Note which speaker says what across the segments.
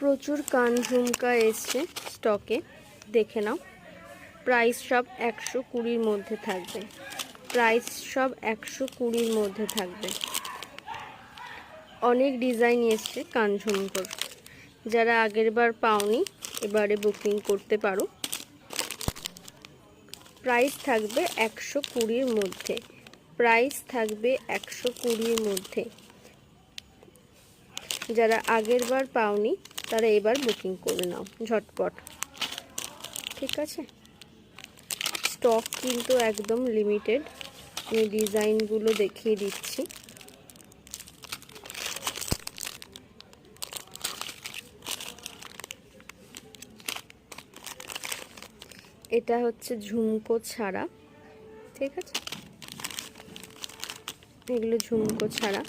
Speaker 1: প্রচুর কান ঝুমকা এসছে স্টকে, দেখে নাও। প্রাইস সব 120-র মধ্যে থাকবে, প্রাইস সব 120-র মধ্যে থাকবে। অনেক ডিজাইন এসছে কান ঝুমকোর, যারা আগের বার পাওনি এবারে বুকিং করতে পারো। প্রাইস থাকবে 120-র মধ্যে, প্রাইস থাকবে 120-র মধ্যে। যারা আগের বার পাওনি তারা এবার বুকিং করে নাও ঝটপট, ঠিক আছে? স্টক কিন্তু একদম লিমিটেড। আমি ডিজাইনগুলো দেখিয়ে দিচ্ছি। এটা হচ্ছে ঝুমকো ছাড়া, ঠিক আছে? এগুলো ঝুমকো ছাড়া।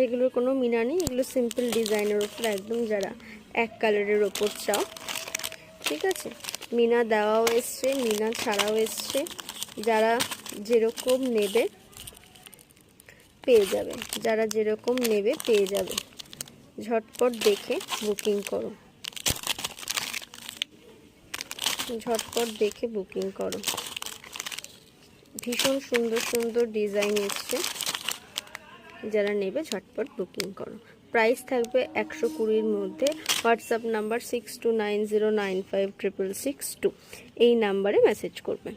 Speaker 1: এগুলোর কোনো মিনা নেই, এগুলো সিম্পল ডিজাইনের ওপর একদম, যারা এক কালারের ওপর চাও, ঠিক আছে? মিনা দেওয়াও এসছে, মিনা ছাড়াও এসছে। যারা যেরকম নেবে পেয়ে যাবে, যারা যেরকম নেবে পেয়ে যাবে। ঝটপট দেখে বুকিং করো, ঝটপট দেখে বুকিং করো। ভীষণ সুন্দর সুন্দর ডিজাইন এসছে, যারা নেবে ঝটপট বুকিং করো। প্রাইস থাকবে 120-র মধ্যে। হোয়াটসঅ্যাপ নাম্বার 6290956662, এই নাম্বারে মেসেজ করবেন।